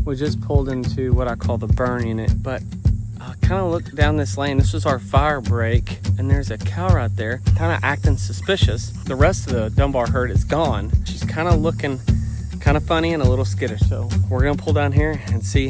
We just pulled into what I call the burn unit, but I kind of looked down this lane. This was our fire break, and there's a cow right there, kind of acting suspicious. The rest of the Dunbar herd is gone. She's kind of looking kind of funny and a little skittish. So we're gonna pull down here and see.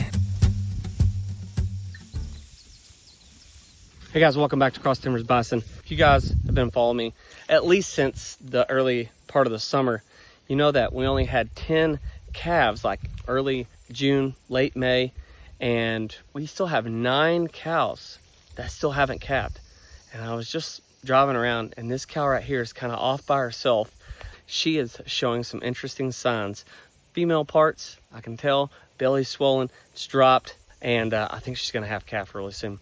Hey guys, welcome back to Cross Timbers Bison. If you guys have been following me, at least since the early part of the summer, you know that we only had 10 calves, like early June, late May, and we still have 9 cows that still haven't calved. And I was just driving around, and this cow right here is kind of off by herself. She is showing some interesting signs. Female parts, I can tell, belly swollen, it's dropped, and I think she's gonna have calf really soon.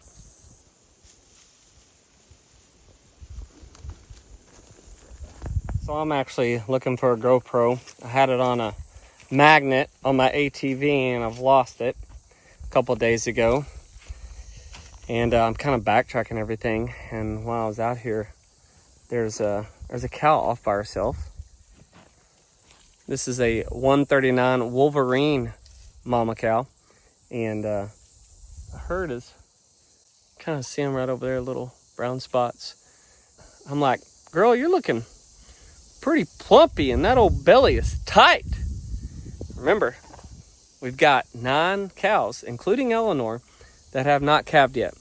So I'm actually looking for a GoPro. I had it on a magnet on my ATV and I've lost it a couple days ago. And I'm kind of backtracking everything. And while I was out here, there's a cow off by herself. This is a 139 Wolverine mama cow. And the herd is kind of seeing right over there, little brown spots. I'm like, girl, you're looking pretty plumpy and that old belly is tight. Remember, we've got 9 cows, including Eleanor, that have not calved yet.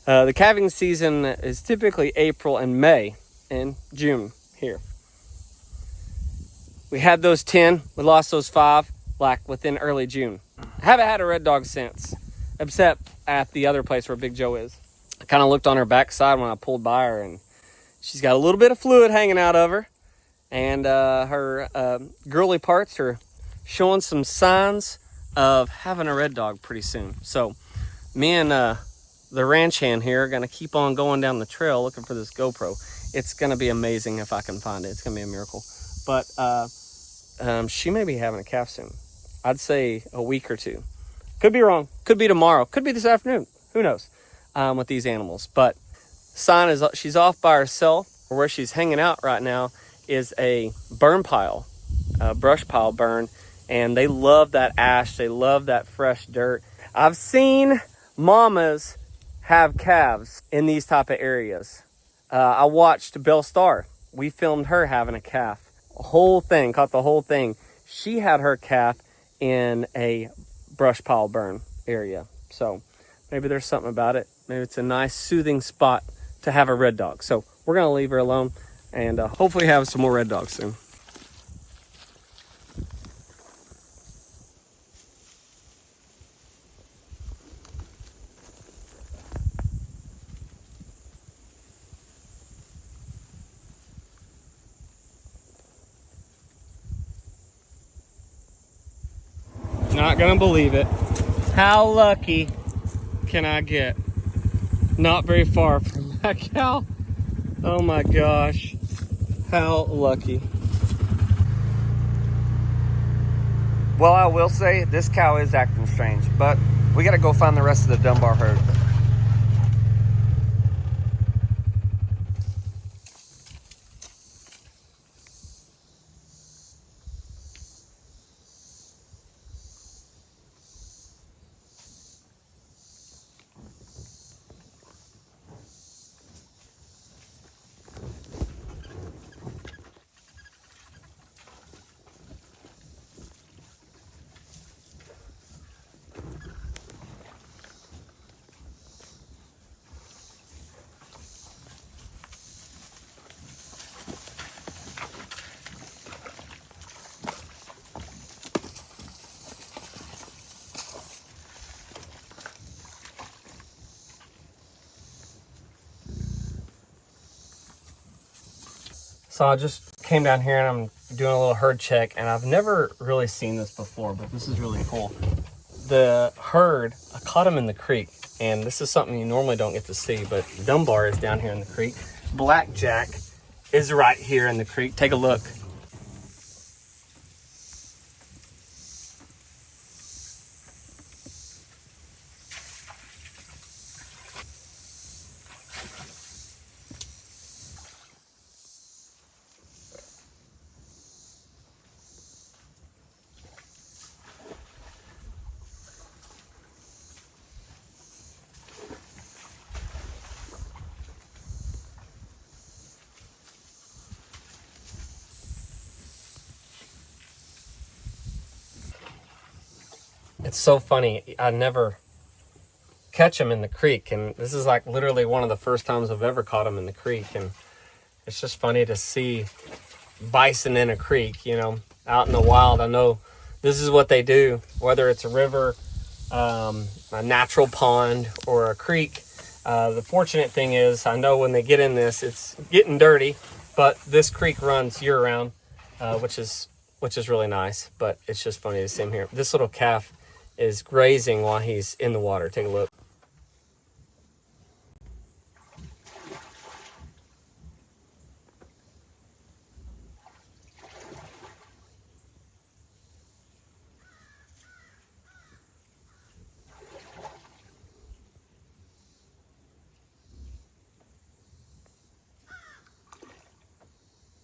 The calving season is typically April and May and June here. We had those 10, we lost those 5 like within early June. I haven't had a red dog since, except at the other place where Big Joe is. I kind of looked on her backside when I pulled by her, and she's got a little bit of fluid hanging out of her, and her girly parts are showing some signs of having a red dog pretty soon. So me and the ranch hand here are gonna keep on going down the trail looking for this GoPro. It's gonna be amazing if I can find it. It's gonna be a miracle. But she may be having a calf soon. I'd say a week or 2. Could be wrong, could be tomorrow, could be this afternoon, who knows, with these animals. But sign is she's off by herself, or where she's hanging out right now is a burn pile, a brush pile burn, and they love that ash, they love that fresh dirt. I've seen mamas have calves in these type of areas. I watched Belle Starr. We filmed her having a calf. A whole thing, caught the whole thing. She had her calf in a brush pile burn area. So maybe there's something about it. Maybe it's a nice soothing spot to have a red dog. So we're gonna leave her alone and hopefully have some more red dogs soon. Not gonna believe it. How lucky can I get? Not very far from that cow. Oh my gosh, how lucky. Well, I will say this cow is acting strange, but we gotta go find the rest of the Dunbar herd. So I just came down here and I'm doing a little herd check, and I've never really seen this before, but this is really cool. The herd, I caught them in the creek, and this is something you normally don't get to see, but Dunbar is down here in the creek. Blackjack is right here in the creek. Take a look. It's so funny. I never catch them in the creek, and this is like literally one of the first times I've ever caught them in the creek. And it's just funny to see bison in a creek, you know, out in the wild. I know this is what they do, whether it's a river, a natural pond, or a creek. The fortunate thing is, I know when they get in this, it's getting dirty, but this creek runs year round, which is really nice. But it's just funny to see him here. This little calf is grazing while he's in the water. Take a look.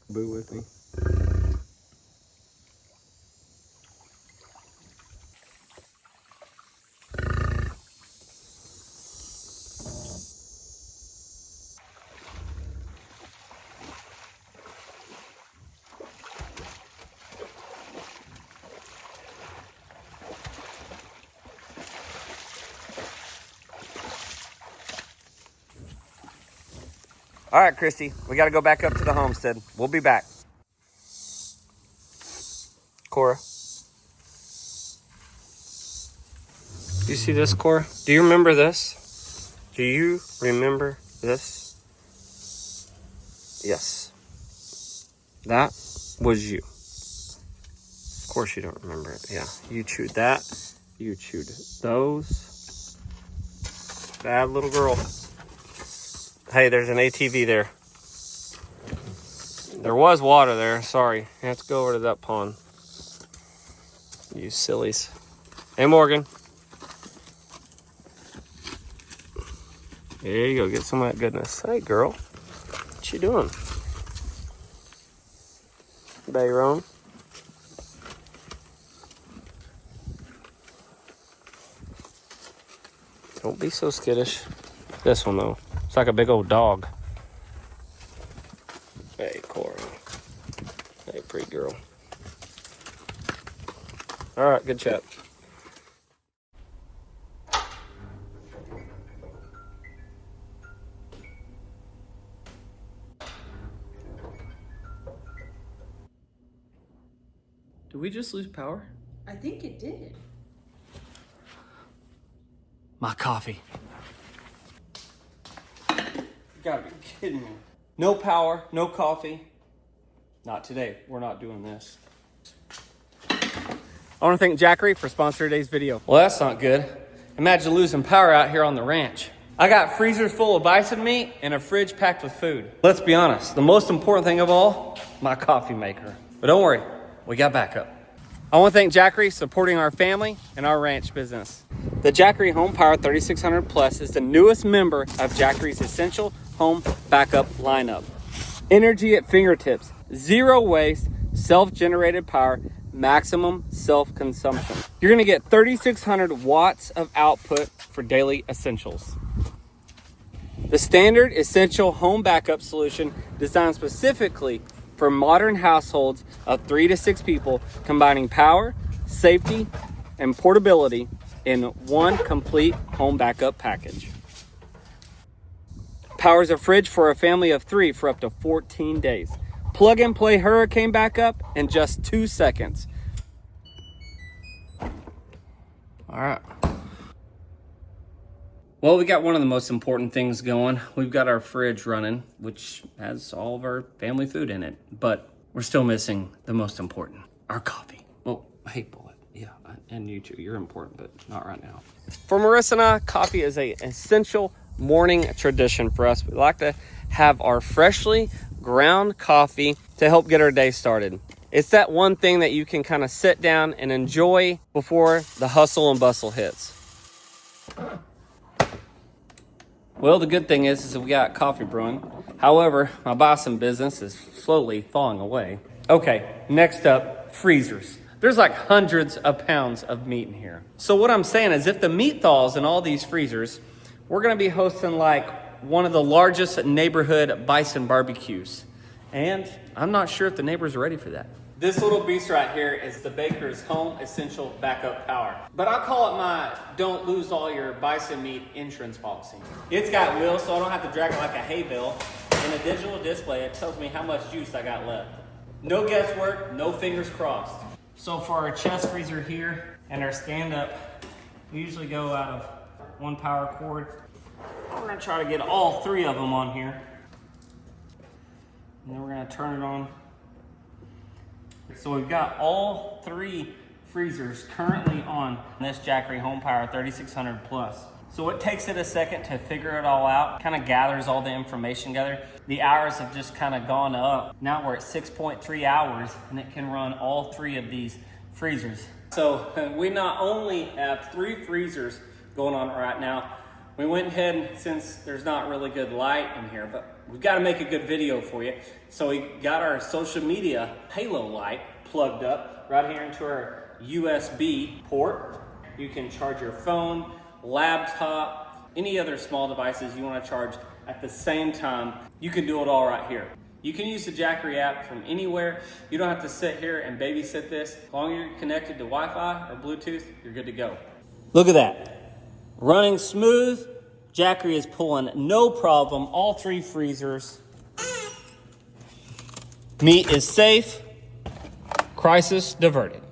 Boo with me. All right, Christy, we got to go back up to the homestead. We'll be back. Cora. Do you see this, Cora? Do you remember this? Do you remember this? Yes. That was you. Of course you don't remember it. Yeah, you chewed that. You chewed those. Bad little girl. Hey, there's an ATV there. There was water there. Sorry. You have to go over to that pond. You sillies. Hey, Morgan. There you go. Get some of that goodness. Hey, girl. What you doing? Bayron. Don't be so skittish. This one, though. It's like a big old dog. Hey, Cora. Hey, pretty girl. All right, good chat. Did we just lose power? I think it did. My coffee. You gotta be kidding me. No power, no coffee. Not today. We're not doing this. I want to thank Jackery for sponsoring today's video. Well, that's not good. Imagine losing power out here on the ranch. I got freezers full of bison meat and a fridge packed with food. Let's be honest, the most important thing of all, my coffee maker. But don't worry, we got backup. I want to thank Jackery supporting our family and our ranch business. The Jackery Home Power 3600 Plus is the newest member of Jackery's Essential Home Backup lineup. Energy at fingertips, zero waste, self-generated power, maximum self-consumption. You're gonna get 3,600 watts of output for daily essentials. The standard essential home backup solution designed specifically for modern households of 3 to 6 people, combining power, safety, and portability in one complete home backup package. Powers a fridge for a family of 3 for up to 14 days. Plug and play hurricane backup in just 2 seconds. All right. Well, we got one of the most important things going. We've got our fridge running, which has all of our family food in it, but we're still missing the most important, our coffee. Well, hey, Bullet, yeah, and you too, you're important, but not right now. For Marissa and I, coffee is an essential morning tradition for us. We like to have our freshly ground coffee to help get our day started. It's that one thing that you can kind of sit down and enjoy before the hustle and bustle hits. Well, the good thing is that we got coffee brewing. However, my bison business is slowly thawing away. Okay, next up, freezers. There's like hundreds of pounds of meat in here. So what I'm saying is if the meat thaws in all these freezers, we're gonna be hosting like one of the largest neighborhood bison barbecues. And I'm not sure if the neighbors are ready for that. This little beast right here is the Baker's Home Essential Backup Power. But I call it my don't lose all your bison meat insurance policy. It's got wheels, so I don't have to drag it like a hay bale. And a digital display, it tells me how much juice I got left. No guesswork, no fingers crossed. So for our chest freezer here and our stand-up, we usually go out of one power cord. We're gonna try to get all three of them on here. And then we're gonna turn it on. So we've got all three freezers currently on this Jackery Home Power 3600 Plus. So it takes it a second to figure it all out, kind of gathers all the information together. The hours have just kind of gone up. Now we're at 6.3 hours and it can run all three of these freezers. So we not only have three freezers going on right now, we went ahead and since there's not really good light in here, but we've got to make a good video for you. So we got our social media halo light plugged up right here into our USB port. You can charge your phone, laptop, any other small devices you want to charge at the same time. You can do it all right here. You can use the Jackery app from anywhere. You don't have to sit here and babysit this. As long as you're connected to Wi-Fi or Bluetooth, you're good to go. Look at that. Running smooth. Jackery is pulling no problem. All three freezers. Meat is safe. Crisis diverted.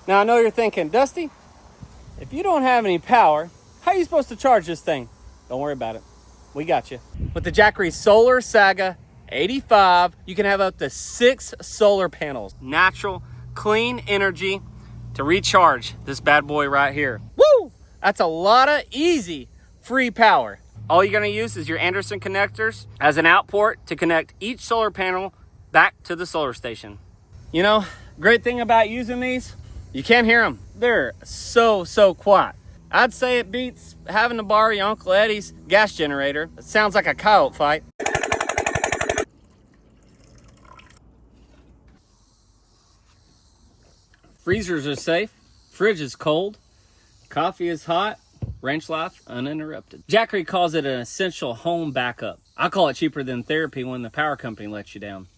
Now I know you're thinking, Dusty, if you don't have any power, how are you supposed to charge this thing? Don't worry about it. We got you. With the Jackery Solar Saga 85, you can have up to 6 solar panels. Natural, clean energy to recharge this bad boy right here. Woo! That's a lot of easy, free power. All you're gonna use is your Anderson connectors as an output to connect each solar panel back to the solar station. You know, great thing about using these, you can't hear them. They're so quiet. I'd say it beats having to borrow your Uncle Eddie's gas generator. It sounds like a coyote fight. Freezers are safe, fridge is cold, coffee is hot, ranch life uninterrupted. Jackery calls it an essential home backup. I call it cheaper than therapy when the power company lets you down.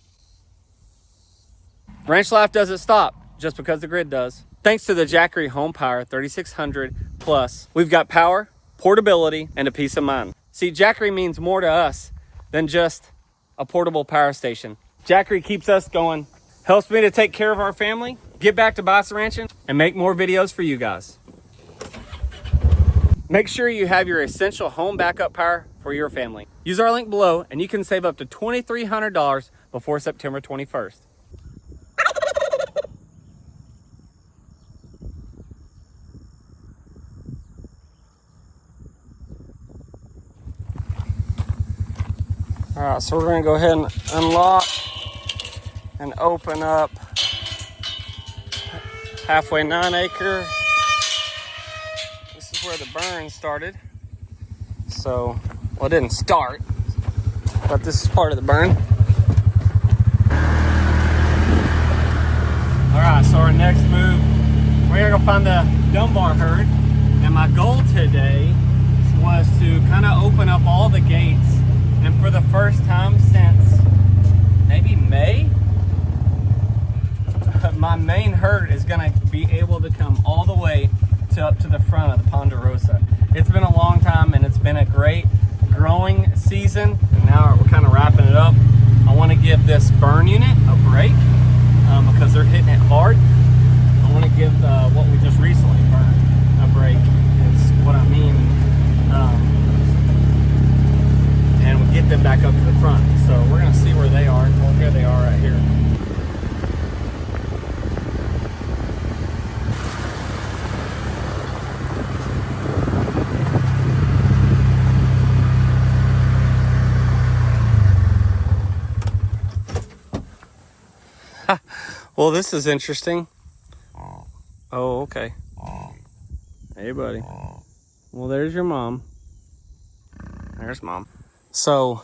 Ranch life doesn't stop just because the grid does. Thanks to the Jackery Home Power 3600 Plus, we've got power, portability, and a peace of mind. See, Jackery means more to us than just a portable power station. Jackery keeps us going, helps me to take care of our family, get back to bison ranching, and make more videos for you guys. Make sure you have your essential home backup power for your family. Use our link below and you can save up to $2,300 before September 21st. All right, so we're gonna go ahead and unlock and open up halfway 9 acre. This is where the burn started. So, well, it didn't start, but this is part of the burn. All right, so our next move, we're gonna go find the Dunbar herd. And my goal today was to kind of open up all the gates. And for the first time since maybe May, my main herd is gonna be able to come all the way to up to the front of the Ponderosa. It's been a long time and it's been a great growing season. And now we're kind of wrapping it up. I want to give this burn unit a break because they're hitting it hard. I want to give what we just recently burned a break is what I mean. And we'll get them back up to the front. So we're gonna see where they are. Well, here they are right here. Well, this is interesting. Oh, okay. Hey, buddy. Well, there's your mom. There's mom. So,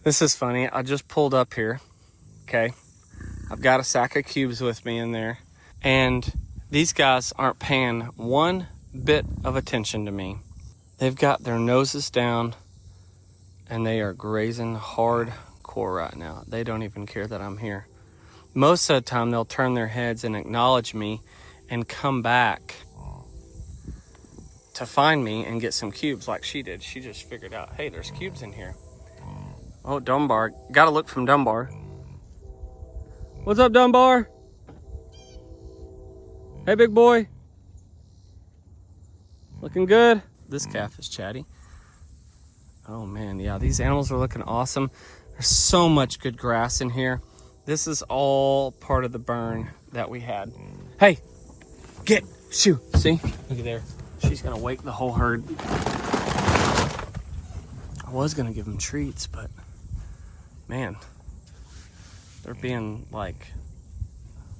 this is funny. I just pulled up here. Okay. I've got a sack of cubes with me in there. And These guys aren't paying one bit of attention to me. They've got their noses down and they are grazing hardcore right now. They don't even care that I'm here. Most of the time they'll turn their heads and acknowledge me and come back to find me and get some cubes like she did. She just figured out, hey, there's cubes in here. Oh, Dunbar. Gotta look from Dunbar. What's up, Dunbar? Hey, big boy. Looking good? This calf is chatty. Oh man, yeah, these animals are looking awesome. There's so much good grass in here. This is all part of the burn that we had. Hey, get, shoo. See, look at there. She's gonna wake the whole herd. I was gonna give them treats, but man, they're being like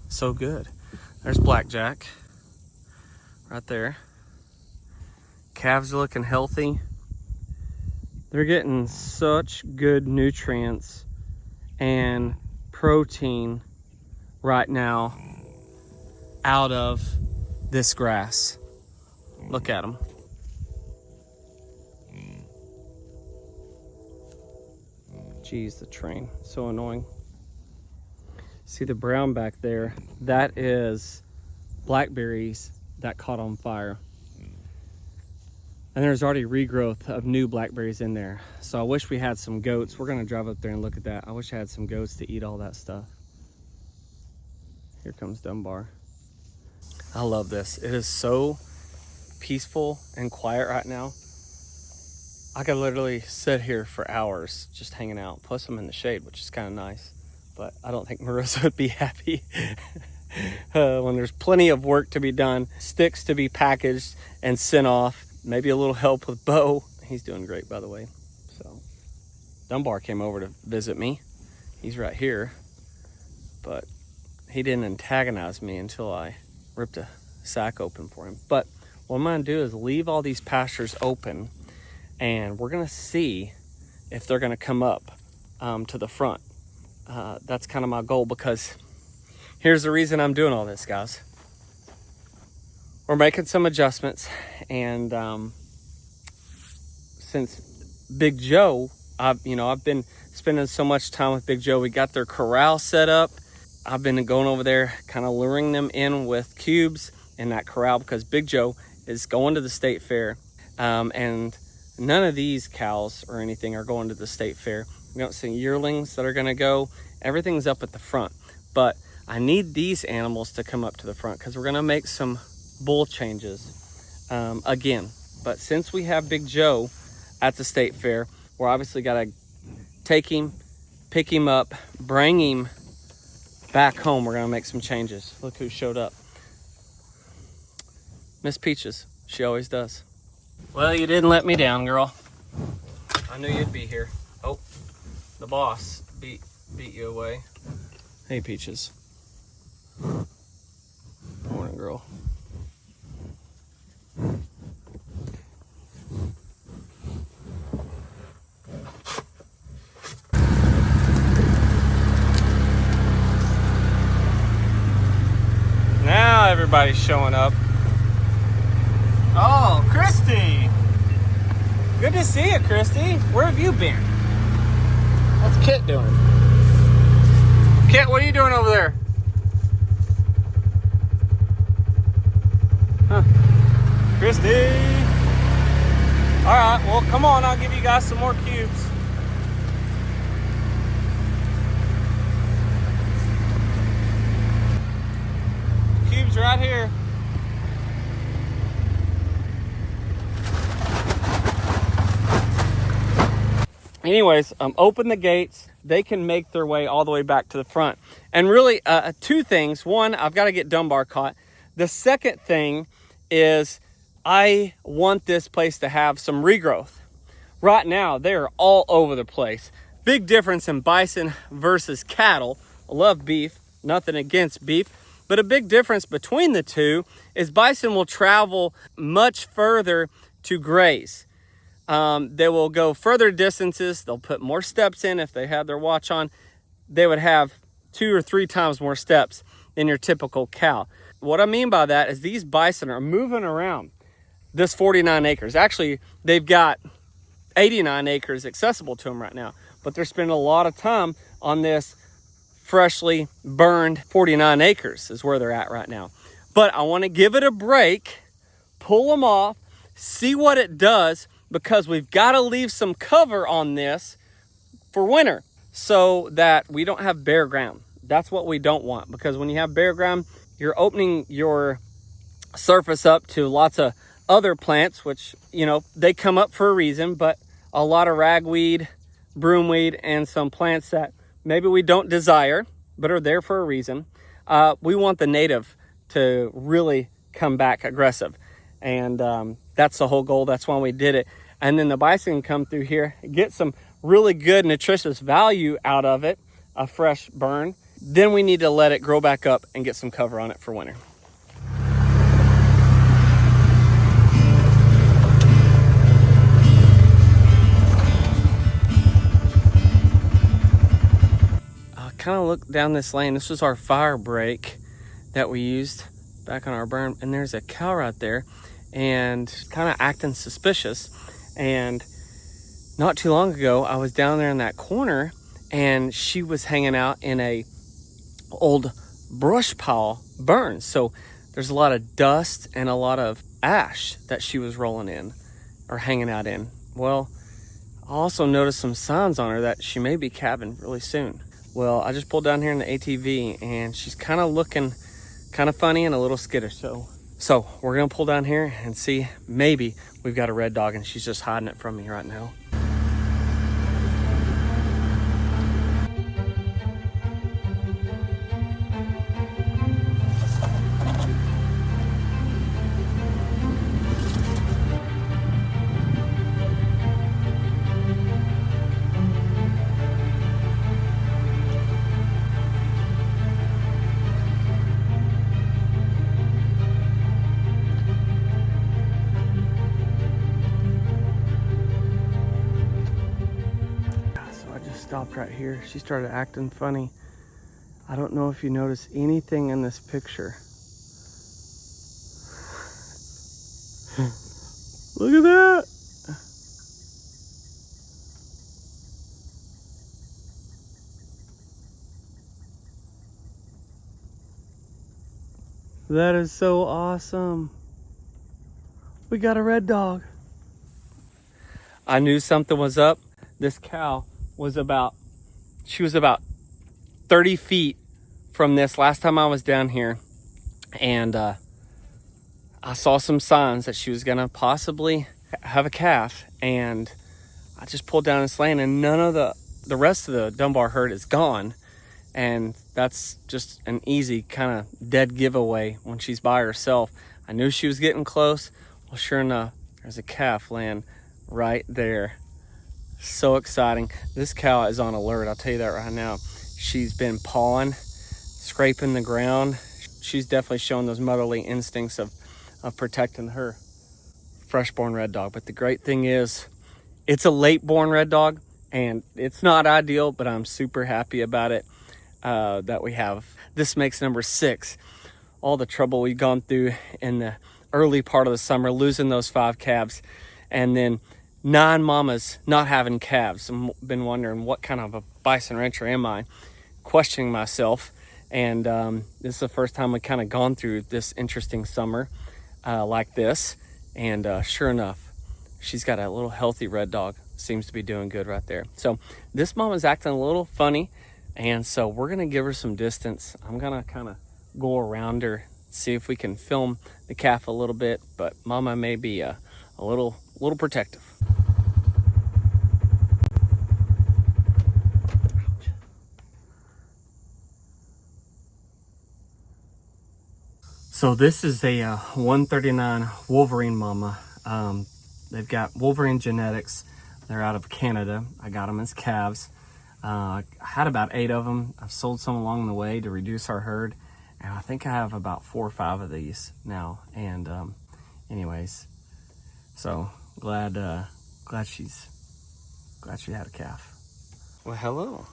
so good. There's Blackjack right there. Calves are looking healthy. They're getting such good nutrients and protein right now out of this grass. Look at them. Geez, the train, so annoying. See the brown back there? That is blackberries that caught on fire. And there's already regrowth of new blackberries in there. So I wish we had some goats. We're gonna drive up there and look at that. I wish I had some goats to eat all that stuff. Here comes Dunbar. I love this. It is so peaceful and quiet right now. I could literally sit here for hours just hanging out. Plus I'm in the shade, which is kind of nice. But I don't think Marissa would be happy when there's plenty of work to be done, sticks to be packaged and sent off. Maybe a little help with Bo. He's doing great, by the way. So Dunbar came over to visit me. He's right here. But he didn't antagonize me until I ripped a sack open for him. But what I'm going to do is leave all these pastures open, and we're going to see if they're going to come up to the front. That's kind of my goal, because here's the reason I'm doing all this, guys. We're making some adjustments, and since Big Joe, I've been spending so much time with Big Joe. We got their corral set up. I've been going over there kind of luring them in with cubes in that corral, because Big Joe is going to the state fair, and none of these cows or anything are going to the state fair. We don't see yearlings that are going to go. Everything's up at the front, but I need these animals to come up to the front, because we're going to make some bull changes again. But since we have Big Joe at the state fair, we're obviously got to take him, pick him up, bring him back home. We're going to make some changes. Look who showed up. Miss Peaches. She always does. Well, you didn't let me down, girl. I knew you'd be here. Oh, the boss beat you away. Hey, Peaches. Morning, girl. Now everybody's showing up. Oh, Christy! Good to see you, Christy. Where have you been? What's Kit doing? Kit, what are you doing over there? Huh. Christy! Alright, well, come on. I'll give you guys some more cubes. Cubes right here. Anyways, open the gates. They can make their way all the way back to the front. And really, two things. One, I've got to get Dunbar caught. The second thing is I want this place to have some regrowth. Right now, they're all over the place. Big difference in bison versus cattle. I love beef, nothing against beef. But a big difference between the two is bison will travel much further to graze. They will go further distances. They'll put more steps in. If they had their watch on, they would have 2 or 3 times more steps than your typical cow. what I mean by that is these bison are moving around this 49 acres. Actually, they've got 89 acres accessible to them right now, but they're spending a lot of time on this freshly burned 49 acres is where they're at right now. But I want to give it a break, pull them off, see what it does, because we've got to leave some cover on this for winter so that we don't have bare ground. That's what we don't want, because when you have bare ground, you're opening your surface up to lots of other plants, which, you know, they come up for a reason, but a lot of ragweed, broomweed, and some plants that maybe we don't desire, but are there for a reason. We want the native to really come back aggressive. And that's the whole goal. That's why we did it. And then the bison come through here, get some really good nutritious value out of it, a fresh burn. Then we need to let it grow back up and get some cover on it for winter. Kind of look down this lane. This was our fire break that we used back on our burn, and there's a cow right there and kind of acting suspicious. And not too long ago, I was down there in that corner and she was hanging out in a old brush pile burn. So there's a lot of dust and a lot of ash that she was rolling in or hanging out in. Well, I also noticed some signs on her that she may be calving really soon. Well, I just pulled down here in the ATV and she's kind of looking kind of funny and a little skittish. So we're gonna pull down here and see, maybe we've got a red dog and she's just hiding it from me right now. Stopped right here. She started acting funny. I don't know if you notice anything in this picture. Look at that. That is so awesome. We got a red dog. I knew something was up. This cow was about 30 feet from this last time I was down here, and I saw some signs that she was gonna possibly have a calf, and I just pulled down this lane, and none of the rest of the Dunbar herd is gone, and that's just an easy kind of dead giveaway when she's by herself. I knew she was getting close. Well, sure enough, there's a calf laying right there. So exciting. This cow is on alert, I'll tell you that right now. She's been pawing, scraping the ground. She's definitely showing those motherly instincts of protecting her freshborn red dog. But the great thing is, it's a late born red dog, and it's not ideal, but I'm super happy about it that we have. This makes number 6. All the trouble we've gone through in the early part of the summer, losing those 5 calves, and then 9 mamas not having calves. I've been wondering, what kind of a bison rancher am I? Questioning myself. And this is the first time we've kind of gone through this interesting summer like this. And sure enough, she's got a little healthy red dog. Seems to be doing good right there. So this mama's acting a little funny. And so we're going to give her some distance. I'm going to kind of go around her, see if we can film the calf a little bit. But mama may be a little protective. So this is a 139 Wolverine mama. They've got Wolverine genetics. They're out of Canada. I got them as calves. I had about 8 of them. I've sold some along the way to reduce our herd. And I think I have about 4 or 5 of these now. And anyways, so glad she had a calf. Well, hello.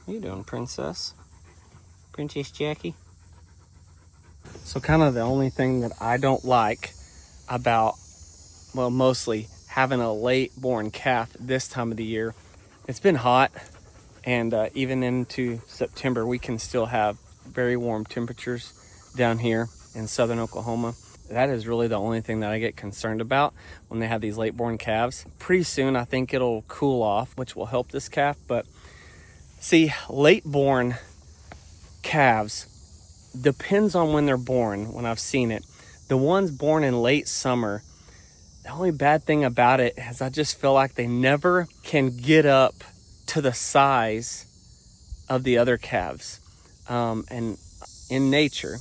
How you doing, princess? Princess Jackie? So kind of the only thing that I don't like about, well, mostly having a late born calf this time of the year, it's been hot, and even into September, we can still have very warm temperatures down here in southern Oklahoma. That is really the only thing that I get concerned about when they have these late born calves. Pretty soon, I think it'll cool off, which will help this calf. But see, late born calves, depends on when they're born. When I've seen it, the ones born in late summer, the only bad thing about it is I just feel like they never can get up to the size of the other calves. And in nature,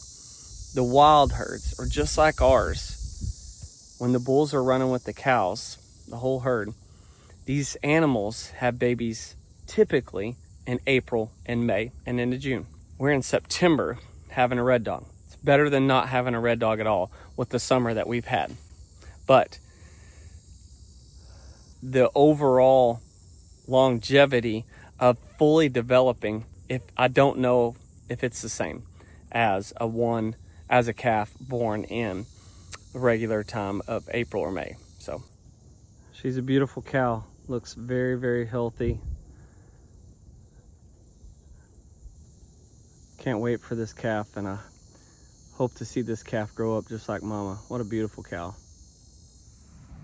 the wild herds are just like ours. When the bulls are running with the cows, the whole herd, these animals have babies typically in April and May and into June. We're in September having a red dog. It's better than not having a red dog at all with the summer that we've had. But the overall longevity of fully developing, if I don't know if it's the same as a calf born in the regular time of April or May. So she's a beautiful cow, looks very, very healthy. Can't wait for this calf, and I hope to see this calf grow up just like mama. What a beautiful cow.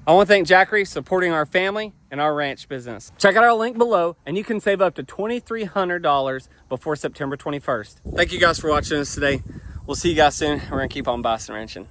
I want to thank Jackery supporting our family and our ranch business. Check out our link below, and you can save up to $2,300 before September 21st. Thank you guys for watching us today. We'll see you guys soon. We're going to keep on bison ranching.